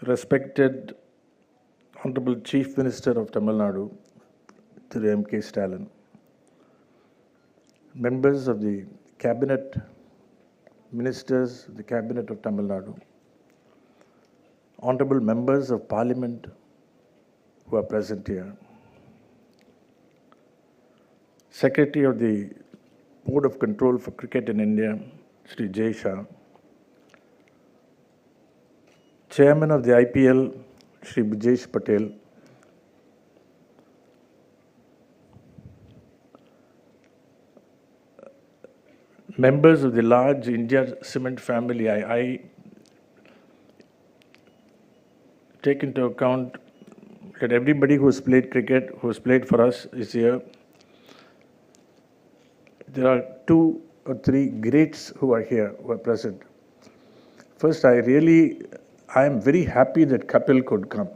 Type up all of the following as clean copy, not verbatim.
Respected Honorable Chief Minister of Tamil Nadu, Thiru M.K. Stalin, members of the Cabinet, Ministers of the Cabinet of Tamil Nadu, Honorable Members of Parliament who are present here, Secretary of the Board of Control for Cricket in India, Shri Jay Shah, Chairman of the IPL, Shri Brijesh Patel, members of the large India Cement family. I take into account that everybody who has played cricket, who has played for us, is here. There are 2 or 3 greats who are here, who are present. First, I am very happy that Kapil could come.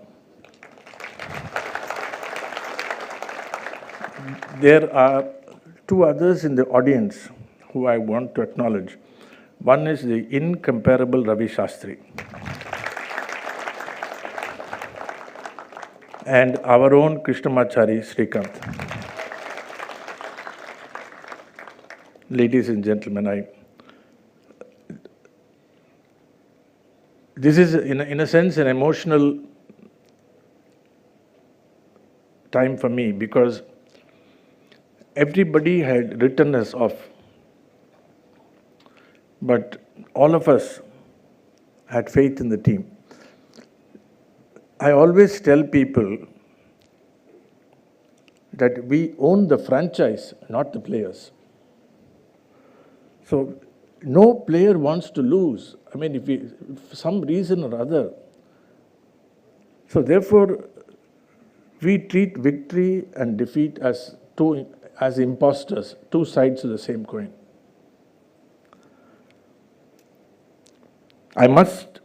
There are 2 others in the audience who I want to acknowledge. One is the incomparable Ravi Shastri, and our own Krishnamachari Srikanth. Ladies and gentlemen, this is in a sense an emotional time for me, because everybody had written us off, but all of us had faith in the team. I always tell people that we own the franchise, not the players. So no player wants to lose. I mean, if for some reason or other. So therefore, we treat victory and defeat as imposters, 2 sides of the same coin. I must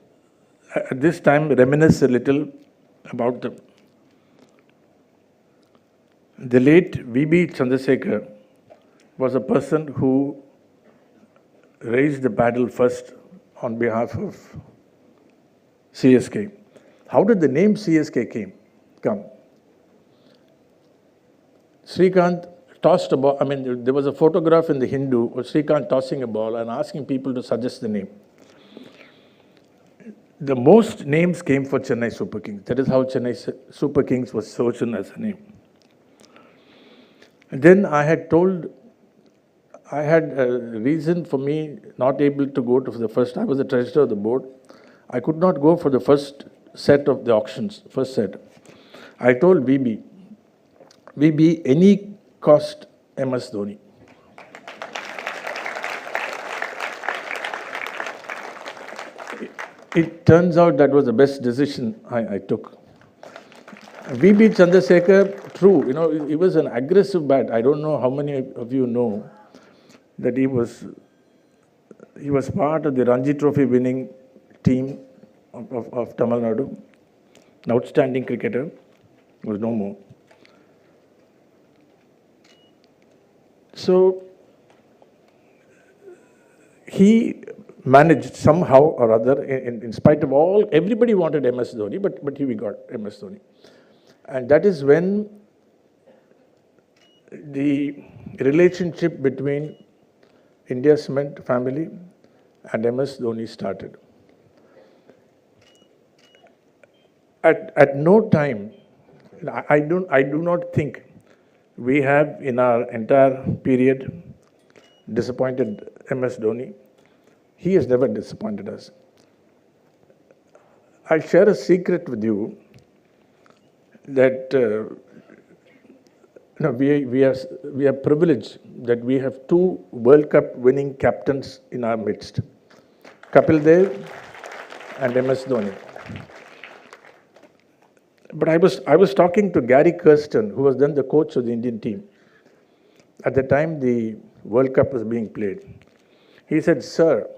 at this time reminisce a little about the late V.B. Chandrasekhar was a person who raised the battle first on behalf of CSK. How did the name CSK come? Srikanth tossed a ball. I mean, there was a photograph in the Hindu of Srikanth tossing a ball and asking people to suggest the name. The most names came for Chennai Super Kings. That is how Chennai Super Kings was chosen as a name. And then I had a reason for me not able to go to the first. I was the treasurer of the board. I could not go for the first set of the auctions, first set. I told VB, any cost, MS Dhoni. It turns out that was the best decision I took. V.B. Chandrasekhar, true, he was an aggressive bat. I don't know how many of you know that he was part of the Ranji Trophy winning team of Tamil Nadu. An outstanding cricketer, was no more. So he managed somehow or other, in spite of all, everybody wanted MS Dhoni, but we got MS Dhoni. And that is when the relationship between India Cement family and MS Dhoni started. At no time, I do not think we have in our entire period disappointed MS Dhoni. He has never disappointed us. I'll share a secret with you that we are privileged that we have 2 World Cup winning captains in our midst, Kapil Dev and MS Dhoni. But I was talking to Gary Kirsten, who was then the coach of the Indian team. At the time the World Cup was being played, he said, "Sir,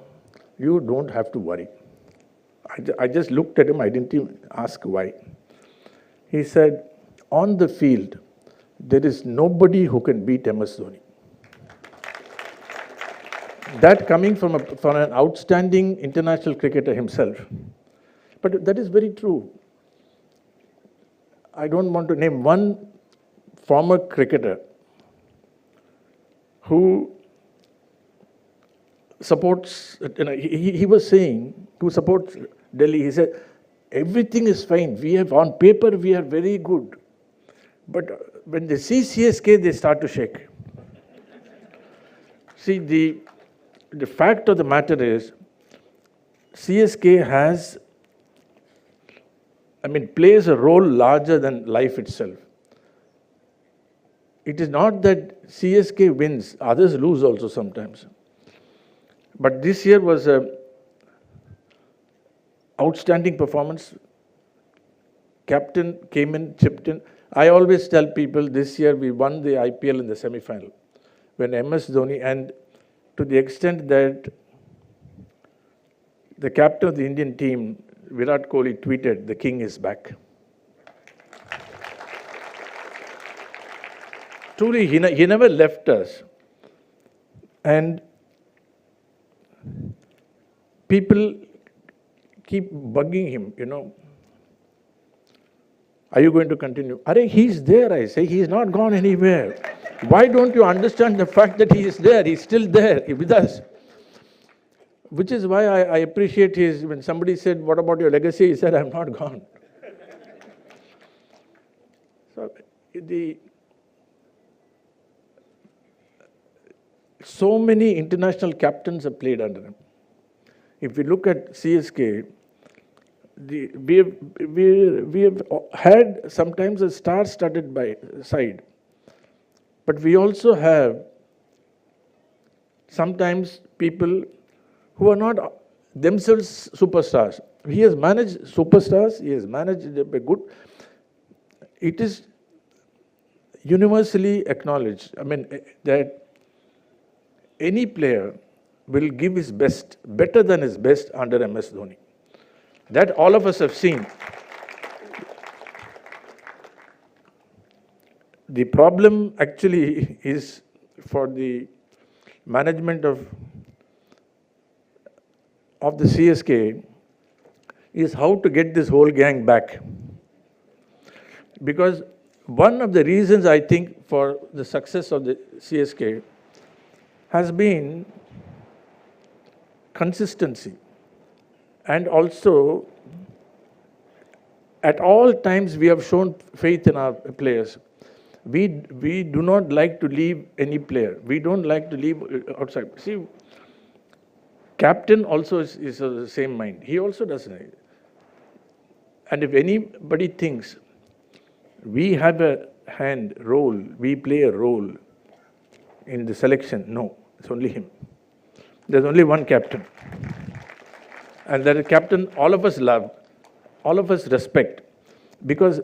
you don't have to worry." I just looked at him. I didn't even ask why. He said, "On the field, there is nobody who can beat MS Dhoni." That coming from an outstanding international cricketer himself. But that is very true. I don't want to name one former cricketer who supports, he was saying, who supports Delhi, he said, everything is fine. We have, on paper, we are very good. But when they see CSK, they start to shake. See, the fact of the matter is, CSK has, plays a role larger than life itself. It is not that CSK wins, others lose also sometimes. But this year was an outstanding performance. Captain came in, chipped in. I always tell people this year we won the IPL in the semi-final when MS Dhoni, and to the extent that the captain of the Indian team, Virat Kohli, tweeted, "The king is back." Truly, he never left us. And people keep bugging him, Are you going to continue? He's there, I say. He's not gone anywhere. Why don't you understand the fact that he is there? He's still there with us. Which is why I appreciate when somebody said, "What about your legacy?" He said, "I'm not gone." So many international captains have played under him. If we look at CSK, we have had sometimes a star-studded side, but we also have sometimes people who are not themselves superstars. He has managed superstars, he has managed a good. It is universally acknowledged, that any player will give his best, better than his best under MS Dhoni. That all of us have seen. The problem actually is for the management of the CSK is how to get this whole gang back. Because one of the reasons I think for the success of the CSK has been consistency. And also, at all times, we have shown faith in our players. We do not like to leave any player. We don't like to leave outside. See, captain also is of the same mind. He also doesn't. And if anybody thinks we have a role, we play a role in the selection, no, it's only him. There's only one captain. And that captain all of us love, all of us respect. Because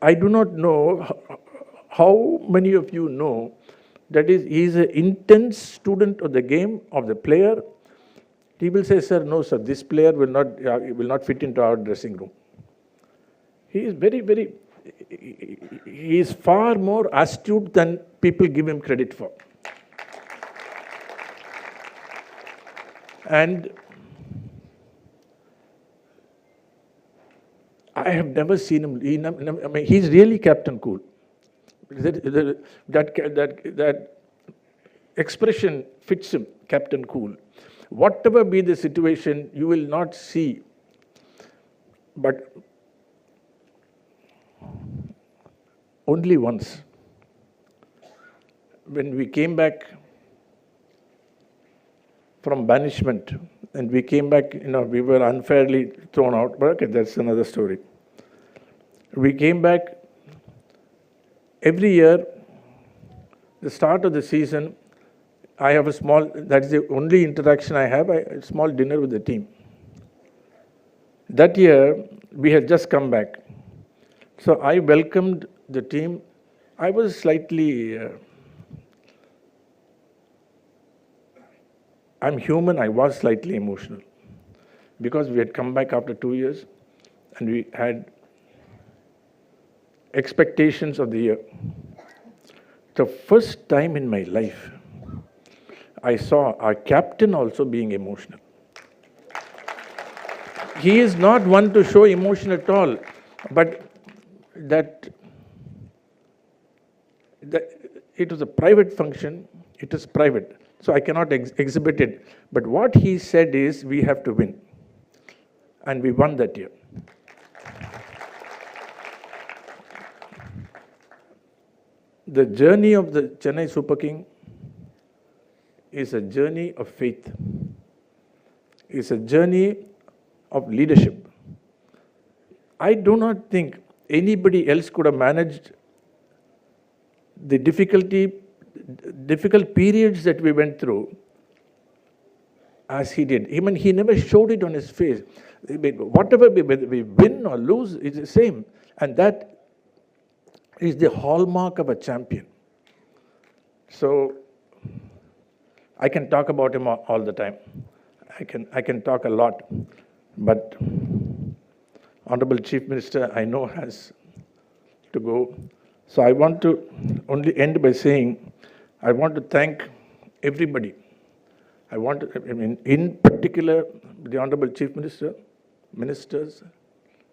I do not know how many of you know that he's an intense student of the game, of the player. He will say, "Sir, no, sir, this player will not fit into our dressing room." He is he is far more astute than people give him credit for. And I have never seen him. He's really Captain Cool. That expression fits him, Captain Cool. Whatever be the situation, you will not see. But only once, when we came back from banishment, and we came back, we were unfairly thrown out, but okay, that's another story. We came back every year, the start of the season, I have that's the only interaction I have, a small dinner with the team. That year, we had just come back. So I welcomed the team. I was slightly, I'm human, I was slightly emotional. Because we had come back after 2 years, and we had expectations of the year. The first time in my life, I saw our captain also being emotional. he is not one to show emotion at all, but that it was a private function, it is private, so I cannot exhibit it. But what he said is, we have to win. And we won that year. The journey of the Chennai Super King is a journey of faith. It's a journey of leadership. I do not think anybody else could have managed the difficult periods that we went through as he did. Even he never showed it on his face. Whatever we win or lose, it's the same. And that is the hallmark of a champion. So I can talk about him all the time. I can talk a lot. But Honorable Chief Minister, I know, has to go. So I want to only end by saying, I want to thank everybody. In particular, the Honorable Chief Minister, ministers,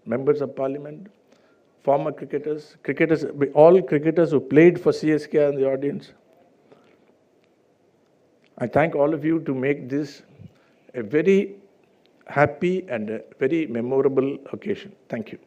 members of Parliament, former cricketers, all cricketers who played for CSK in the audience. I thank all of you to make this a very happy and a very memorable occasion. Thank you.